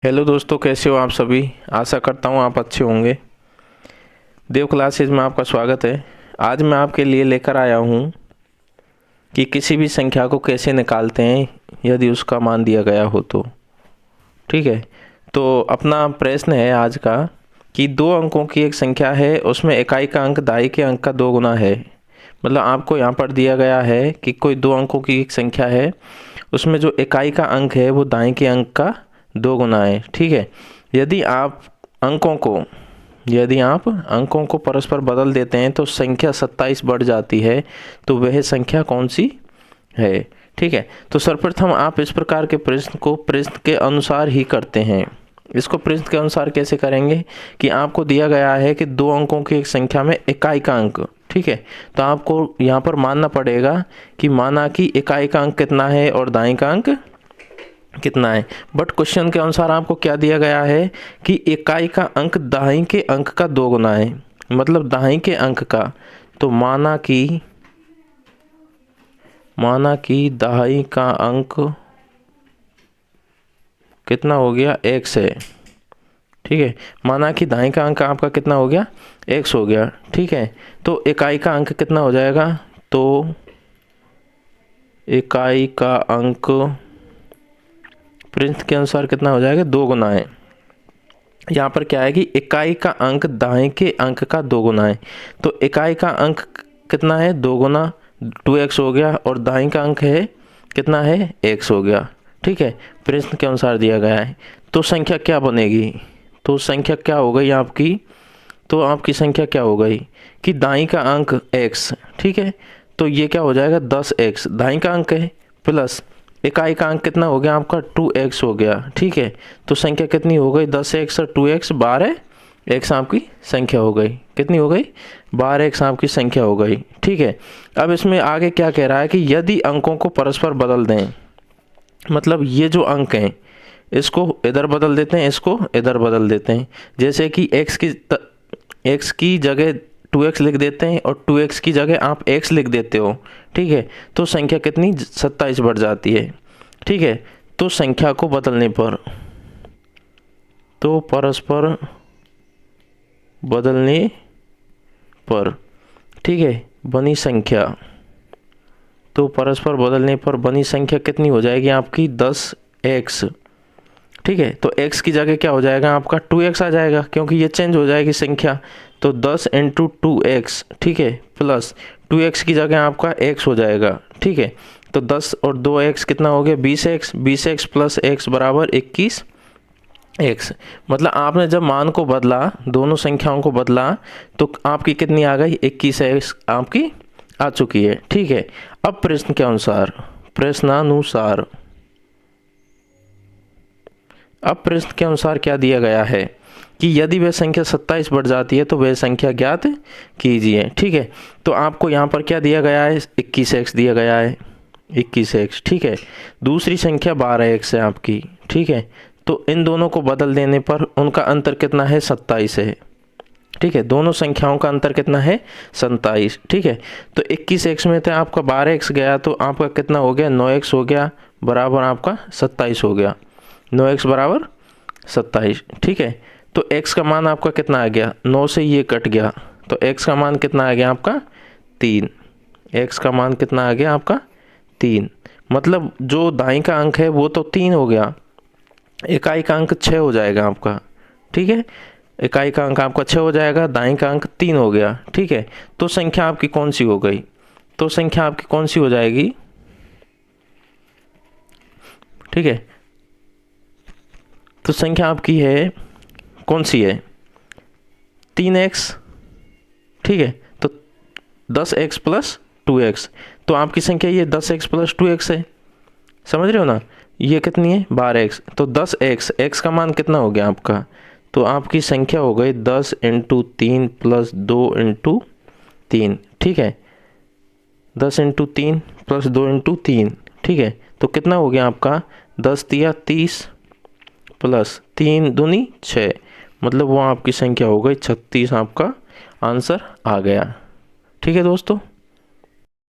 Hello दोस्तों, कैसे हो आप सभी। आशा करता हूँ आप अच्छे होंगे। देव क्लासेज में आपका स्वागत है। आज मैं आपके लिए लेकर आया हूँ कि किसी भी संख्या को कैसे निकालते हैं यदि उसका मान दिया गया हो तो। ठीक है, तो अपना प्रश्न है आज का कि 2 अंकों की एक संख्या है, उसमें इकाई का अंक दाई के अंक का 2 गुना है। मतलब आपको यहाँ पर दिया गया है कि कोई 2 अंकों की एक संख्या है, उसमें जो इकाई का अंक है वो दाएं के अंक का 2 गुना है। ठीक है, यदि आप अंकों को परस्पर बदल देते हैं तो संख्या 27 बढ़ जाती है। तो वह संख्या कौन सी है। ठीक है, तो सर्वप्रथम आप इस प्रकार के प्रश्न को प्रश्न के अनुसार ही करते हैं। इसको प्रश्न के अनुसार कैसे करेंगे कि आपको दिया गया है कि 2 अंकों की एक संख्या में इकाई का अंक। ठीक है, तो आपको यहाँ पर मानना पड़ेगा कि माना कि इकाई का अंक कितना है और दाएं का अंक कितना है। बट क्वेश्चन के अनुसार आपको क्या दिया गया है कि इकाई का अंक दाएं के अंक का 2 गुना है, मतलब दाएं के अंक का। तो माना कि दाएं का अंक कितना हो गया, x है। ठीक है, माना कि दाएं का अंक आपका कितना हो गया, x हो गया। ठीक है, तो इकाई का अंक कितना हो जाएगा, तो इकाई का अंक प्रश्न के अनुसार कितना हो जाएगा, 2 गुना है। यहाँ पर क्या है कि इकाई का अंक दाएं के अंक का 2 गुना है। तो इकाई का अंक कितना है, 2 गुना 2x हो गया, और दाएं का अंक है कितना है, x हो गया। ठीक है, प्रश्न के अनुसार दिया गया है। तो संख्या क्या बनेगी, तो संख्या क्या हो गई आपकी, तो आपकी संख्या क्या हो गई कि दाएं का अंक x। ठीक है, तो ये क्या हो जाएगा, 10x दाएं का अंक है, प्लस इकाई का अंक कितना हो गया आपका, 2x हो गया। ठीक है, तो संख्या कितनी हो गई, 10x और 2x 12x आपकी संख्या हो गई। कितनी हो गई, 12x आपकी संख्या हो गई। ठीक है, अब इसमें आगे क्या कह रहा है कि यदि अंकों को परस्पर बदल दें, मतलब ये जो अंक हैं इसको इधर बदल देते हैं, इसको इधर बदल देते हैं। जैसे कि x की जगह 2x लिख देते हैं और 2x की जगह आप x लिख देते हो। ठीक है, तो संख्या कितनी 27 बढ़ जाती है। ठीक है, तो संख्या को बदलने पर, तो परस्पर बदलने पर, ठीक है, बनी संख्या, तो परस्पर बदलने पर बनी संख्या कितनी हो जाएगी आपकी, 10x। ठीक है, तो x की जगह क्या हो जाएगा आपका, 2x आ जाएगा, क्योंकि ये चेंज हो जाएगी संख्या। तो 10 × 2x, ठीक है, प्लस 2x की जगह आपका x हो जाएगा। ठीक है, तो 10 और 2x कितना हो गया, 20x। 20x प्लस x बराबर 21x। मतलब आपने जब मान को बदला, दोनों संख्याओं को बदला, तो आपकी कितनी आ गई, 21x आपकी आ चुकी है। ठीक है, अब प्रश्न के अनुसार क्या दिया गया है कि यदि वह संख्या 27 बढ़ जाती है तो वह संख्या ज्ञात कीजिए। ठीक है, तो आपको यहाँ पर क्या दिया गया है, 21x दिया गया है, 21x। ठीक है, दूसरी संख्या 12x है आपकी। ठीक है, तो इन दोनों को बदल देने पर उनका अंतर कितना है, 27 है। ठीक है, दोनों संख्याओं का अंतर कितना है, 27। ठीक है, तो 21x में थे आपका 12x गया, तो आपका कितना हो गया, 9x हो गया, बराबर आपका 27 हो गया। 9x बराबर 27। ठीक है, तो x का मान आपका कितना आ गया, 9 से ये कट गया, तो x का मान कितना आ गया आपका, 3। x का मान कितना आ गया आपका, 3। मतलब जो दाईं का अंक है वो तो 3 हो गया, इकाई का अंक 6 हो जाएगा आपका। ठीक है, इकाई का अंक आपका 6 हो जाएगा, दाईं का अंक 3 हो गया। ठीक है, तो संख्या आपकी कौन सी हो गई, तो संख्या आपकी कौन सी हो जाएगी। ठीक है, तो संख्या आपकी है कौन सी है, 3x। ठीक है, तो 10x प्लस 2x, तो आपकी संख्या ये 10x प्लस 2x है। समझ रहे हो ना, ये कितनी है, 12x। तो 10x, x का मान कितना हो गया आपका, तो आपकी संख्या हो गई 10 × 3 प्लस 2 × 3। ठीक है, 10 × 3 प्लस 2 × 3। ठीक है, तो कितना हो गया आपका, 10 × 30 प्लस 3 दूनी 6, मतलब वो आपकी संख्या हो गई 36। आपका आंसर आ गया। ठीक है दोस्तों।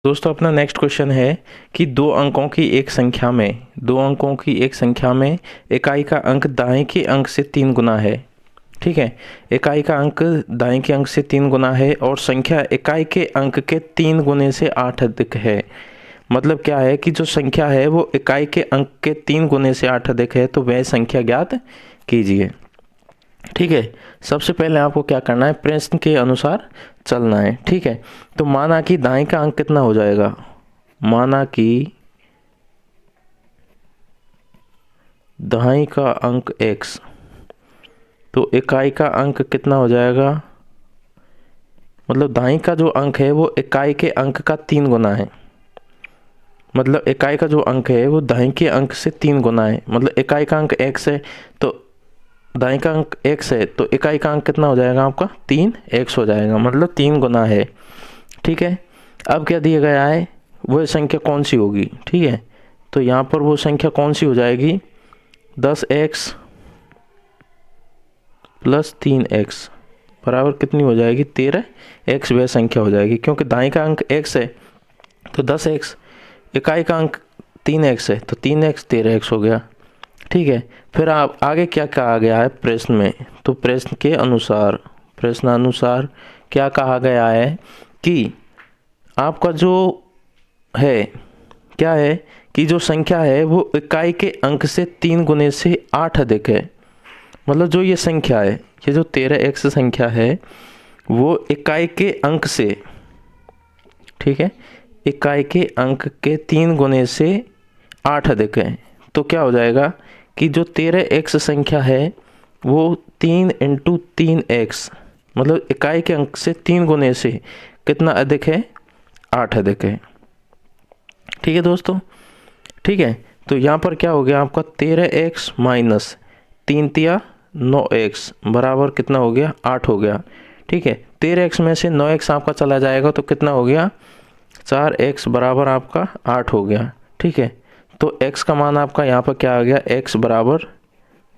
दोस्तों अपना नेक्स्ट क्वेश्चन है कि दो अंकों की एक संख्या में इकाई का अंक दाएं के अंक से 3 गुना है। ठीक है, इकाई का अंक दाएं के अंक से 3 गुना है और संख्या इकाई के अंक के 3 गुने से 8 अधिक है। मतलब क्या है कि जो संख्या है वो इकाई के अंक के 3 गुने से 8 अधिक है, तो वह संख्या ज्ञात कीजिए। ठीक है, सबसे पहले आपको क्या करना है, प्रश्न के अनुसार चलना है। ठीक है, तो माना कि दाएं का अंक कितना हो जाएगा, माना कि दाएं का अंक x, तो इकाई का अंक कितना हो जाएगा, मतलब दाएं का जो अंक है वो इकाई के अंक का 3 गुना है। मतलब इकाई का जो अंक है वो दाएं के अंक से 3 गुना है। मतलब इकाई का अंक x है तो दाएं का अंक x है, तो इकाई का अंक कितना हो जाएगा आपका 3x हो जाएगा, मतलब 3 गुना है। ठीक है, अब क्या दिया गया है, वह संख्या कौन सी होगी। ठीक है, तो यहाँ पर वो संख्या कौन सी हो जाएगी, 10x प्लस 3x बराबर कितनी हो जाएगी, 13x वह संख्या हो जाएगी। क्योंकि दाएं का अंक x है तो 10x, इकाई का अंक 3x है तो 3x 13x हो गया। ठीक है, फिर आप आगे क्या कहा गया है प्रश्न में, तो प्रश्नानुसार क्या कहा गया है कि आपका जो है क्या है कि जो संख्या है वो इकाई के अंक से 3 गुने से 8 अधिक है। मतलब जो ये संख्या है, ये जो 13x संख्या है वो इकाई के अंक से, ठीक है, इकाई के अंक के 3 गुने से 8 अधिक है। तो क्या हो जाएगा कि जो 13x संख्या है वो 3 × 3x, मतलब इकाई के अंक से 3 गुने से कितना अधिक है, 8 अधिक है। ठीक है दोस्तों, ठीक है, तो यहाँ पर क्या हो गया आपका 13x माइनस 3 तिया 9x बराबर कितना हो गया, 8 हो गया। ठीक है, 13x में से 9x आपका चला जाएगा तो कितना हो गया, 4x बराबर आपका 8 हो गया। ठीक है, तो x का मान आपका यहाँ पर क्या आ गया, x बराबर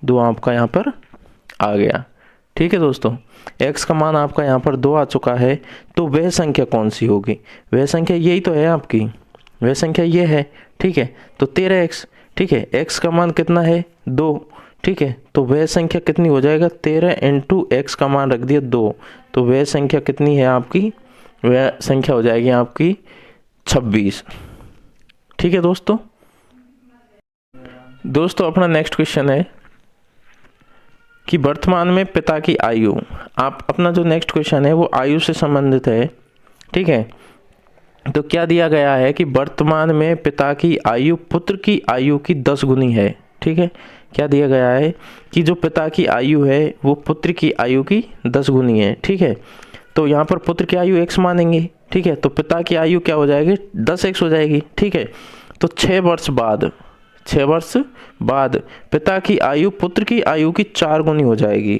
2 आपका यहाँ पर आ गया। ठीक है दोस्तों, x का मान आपका यहाँ पर 2 आ चुका है, तो वह संख्या कौन सी होगी, वह संख्या यही तो है आपकी, वह संख्या ये है। ठीक है, तो 13x, ठीक है, x का मान कितना है 2, ठीक है, तो वह संख्या कितनी हो जाएगा, 13 × x का मान रख दिया 2, तो वह संख्या कितनी है आपकी, वह संख्या हो जाएगी आपकी 26। ठीक है दोस्तों अपना नेक्स्ट क्वेश्चन है कि वर्तमान में पिता की आयु, आप अपना जो नेक्स्ट क्वेश्चन है वो आयु से संबंधित है। ठीक है, तो क्या दिया गया है कि वर्तमान में पिता की आयु पुत्र की आयु की 10 गुनी है। ठीक है, क्या दिया गया है कि जो पिता की आयु है वो पुत्र की आयु की 10 गुनी है। ठीक है, तो यहाँ पर पुत्र की आयु x मानेंगे। ठीक है, तो पिता की आयु क्या हो जाएगी, 10x हो जाएगी। ठीक है, तो 6 वर्ष बाद पिता की आयु पुत्र की आयु की 4 गुनी हो जाएगी।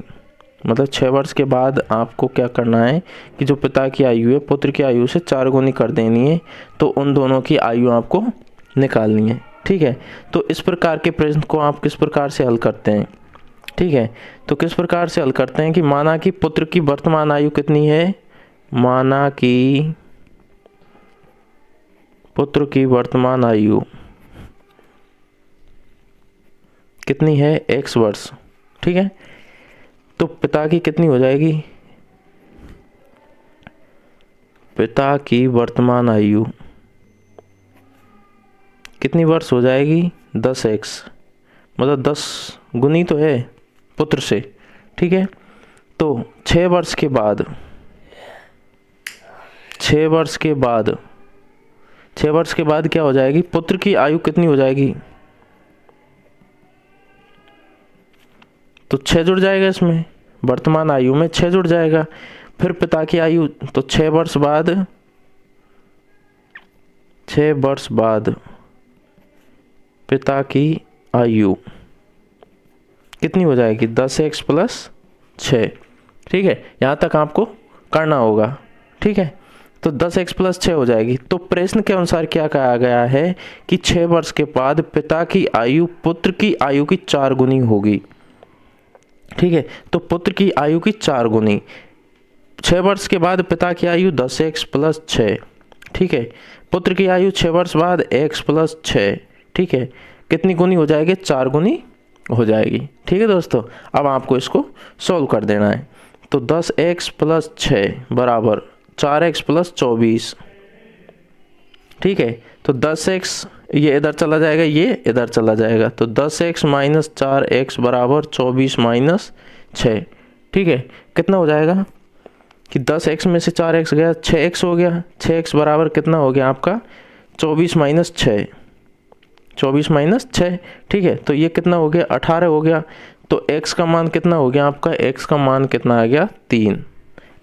मतलब 6 वर्ष के बाद आपको क्या करना है कि जो पिता की आयु है पुत्र की आयु से 4 गुनी कर देनी है, तो उन दोनों की आयु आपको निकालनी है। ठीक है, तो इस प्रकार के प्रश्न को आप किस प्रकार से हल करते हैं। ठीक है, तो किस प्रकार से हल करते हैं कि माना कि पुत्र की वर्तमान आयु कितनी है, माना कि पुत्र की वर्तमान आयु कितनी है, x वर्ष। ठीक है, तो पिता की कितनी हो जाएगी, पिता की वर्तमान आयु कितनी वर्ष हो जाएगी, 10x, मतलब 10 गुनी तो है पुत्र से। ठीक है, तो 6 वर्ष के बाद 6 वर्ष के बाद क्या हो जाएगी, पुत्र की आयु कितनी हो जाएगी, तो 6 जुड़ जाएगा इसमें, वर्तमान आयु में 6 जुड़ जाएगा। फिर पिता की आयु, तो 6 वर्ष बाद पिता की आयु कितनी हो जाएगी, 10x + 6। ठीक है, यहाँ तक आपको करना होगा। ठीक है, तो 10x + 6 हो जाएगी। तो प्रश्न के अनुसार क्या कहा गया है कि 6 वर्ष के बाद पिता की आयु पुत्र की आयु की 4 गुनी होगी। ठीक है, तो पुत्र की आयु की 4 गुनी, 6 वर्ष के बाद पिता की आयु 10x + 6। ठीक है। पुत्र की आयु 6 वर्ष बाद x प्लस 6, ठीक है, कितनी गुनी हो जाएगी? 4 गुनी हो जाएगी। ठीक है दोस्तों, अब आपको इसको सॉल्व कर देना है। तो 10x प्लस 6 बराबर 4x प्लस 24, ठीक है। तो 10x ये इधर चला जाएगा, ये इधर चला जाएगा, तो 10x माइनस 4x बराबर 24 माइनस 6, ठीक है। कितना हो जाएगा कि 10x में से 4x गया, 6x हो गया। 6x बराबर कितना हो गया आपका? 24 माइनस 6, 24 माइनस 6, ठीक है। तो ये कितना हो गया? 18 हो गया। तो x का मान कितना हो गया आपका? x का मान कितना आ गया? 3।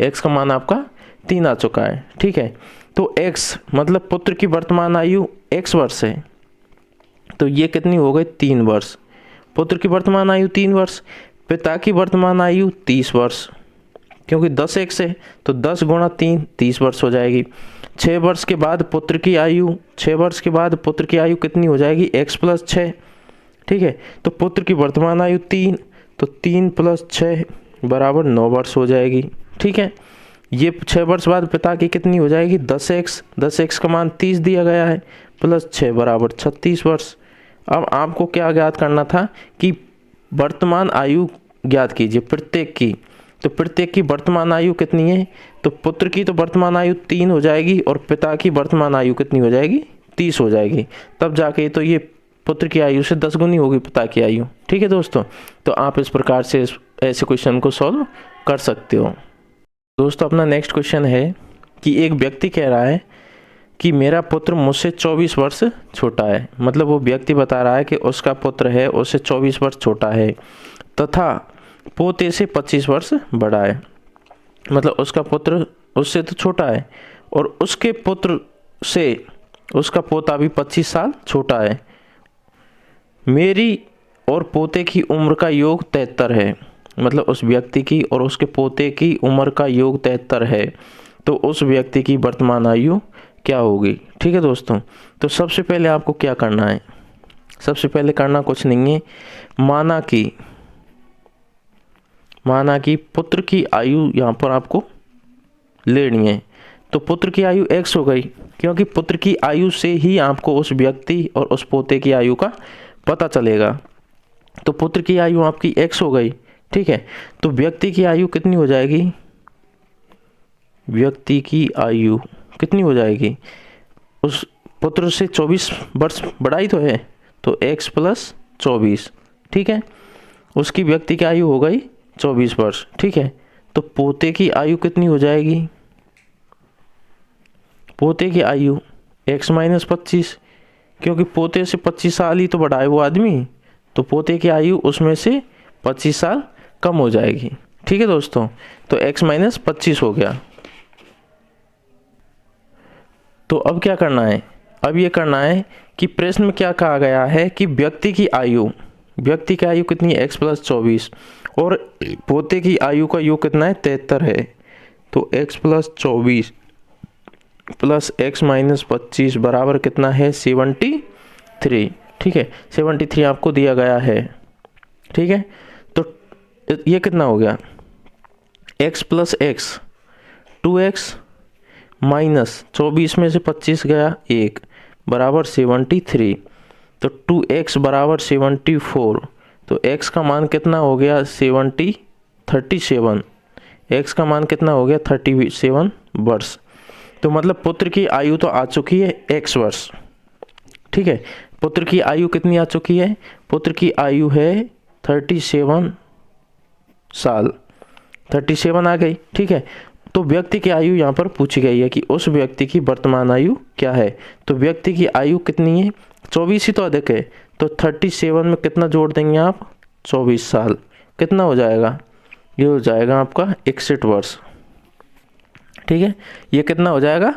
x का मान आपका 3 आ चुका है, ठीक है। तो x मतलब पुत्र की वर्तमान आयु x वर्ष है, तो ये कितनी हो गई? 3 वर्ष। पुत्र की वर्तमान आयु 3 वर्ष, पिता की वर्तमान आयु 30 वर्ष, क्योंकि 10x है तो 10 गुणा 3 30 वर्ष हो जाएगी। 6 वर्ष के बाद पुत्र की आयु, 6 वर्ष के बाद पुत्र की आयु कितनी हो जाएगी? x प्लस 6, ठीक है। तो पुत्र की वर्तमान आयु 3, तो 3 प्लस 6 बराबर 9 वर्ष हो जाएगी, ठीक है। ये 6 वर्ष बाद पिता की कितनी हो जाएगी? 10x, 10x का मान 30 दिया गया है, प्लस 6 बराबर 36 वर्ष। अब आपको क्या ज्ञात करना था कि वर्तमान आयु ज्ञात कीजिए प्रत्येक की। तो प्रत्येक की वर्तमान आयु कितनी है? तो पुत्र की तो वर्तमान आयु 3 हो जाएगी और पिता की वर्तमान आयु कितनी हो जाएगी? 30 हो जाएगी। तब जाके तो ये पुत्र की आयु से 10 गुनी होगी पिता की आयु, ठीक है दोस्तों। तो आप इस प्रकार से ऐसे क्वेश्चन को सॉल्व कर सकते हो। दोस्तों अपना नेक्स्ट क्वेश्चन है कि एक व्यक्ति कह रहा है कि मेरा पुत्र मुझसे 24 वर्ष छोटा है। मतलब वो व्यक्ति बता रहा है कि उसका पुत्र है उससे 24 वर्ष छोटा है तथा पोते से 25 वर्ष बड़ा है। मतलब उसका पुत्र उससे तो छोटा है और उसके पुत्र से उसका पोता भी 25 साल छोटा है। मेरी और पोते की उम्र का योग 73 है। मतलब उस व्यक्ति की और उसके पोते की उम्र का योग 73 है, तो उस व्यक्ति की वर्तमान आयु क्या होगी? ठीक है दोस्तों, तो सबसे पहले आपको क्या करना है? सबसे पहले करना कुछ नहीं है, माना कि पुत्र की आयु यहाँ पर आपको लेनी है। तो पुत्र की आयु x हो गई, क्योंकि पुत्र की आयु से ही आपको उस व्यक्ति और उस पोते की आयु का पता चलेगा। तो पुत्र की आयु आपकी x हो गई, ठीक है। तो व्यक्ति की आयु कितनी हो जाएगी? व्यक्ति की आयु कितनी हो जाएगी? उस पुत्र से 24 वर्ष बड़ा ही तो है, तो x प्लस 24, ठीक है। उसकी व्यक्ति की आयु हो गई 24 वर्ष, ठीक है। तो पोते की आयु कितनी हो जाएगी? पोते की आयु x माइनस 25, क्योंकि पोते से 25 साल ही तो बड़ा है वो आदमी, तो पोते की आयु उसमें से 25 साल कम हो जाएगी, ठीक है दोस्तों। तो x माइनस 25 हो गया। तो अब क्या करना है? अब ये करना है कि प्रश्न में क्या कहा गया है कि व्यक्ति की आयु कितनी है? x प्लस 24 और पोते की आयु का योग कितना है? 73 है। तो x plus 24 plus x minus 25 बराबर कितना है? 73, ठीक है। 73 आपको दिया गया है, ठीक है। तो ये कितना हो गया? x plus x 2x minus 24 में से 25 गया 1 बराबर 73। तो 2x बराबर 74। तो x का मान कितना हो गया? 37। x का मान कितना हो गया? 37 वर्ष। तो मतलब पुत्र की आयु तो आ चुकी है x वर्ष, ठीक है। पुत्र की आयु कितनी आ चुकी है? पुत्र की आयु है 37 साल, 37 आ गई, ठीक है। तो व्यक्ति की आयु यहाँ पर पूछी गई है कि उस व्यक्ति की वर्तमान आयु क्या है। तो व्यक्ति की आयु कितनी है? 24 ही तो अधिक है, तो 37 में कितना जोड़ देंगे आप? 24 साल। कितना हो जाएगा? ये हो जाएगा आपका 61 वर्ष, ठीक है। ये कितना हो जाएगा?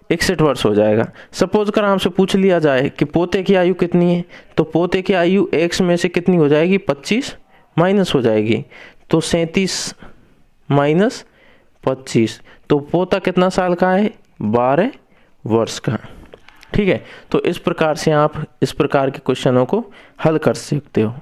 61 वर्ष हो जाएगा। सपोज कर आपसे पूछ लिया जाए कि पोते की आयु कितनी है, तो पोते की आयु x में से कितनी हो जाएगी? 25 माइनस हो जाएगी, तो 37 माइनस 25। तो पोता कितना साल का है? 12 वर्ष का, ठीक है। तो इस प्रकार से आप इस प्रकार के क्वेश्चनों को हल कर सकते हो।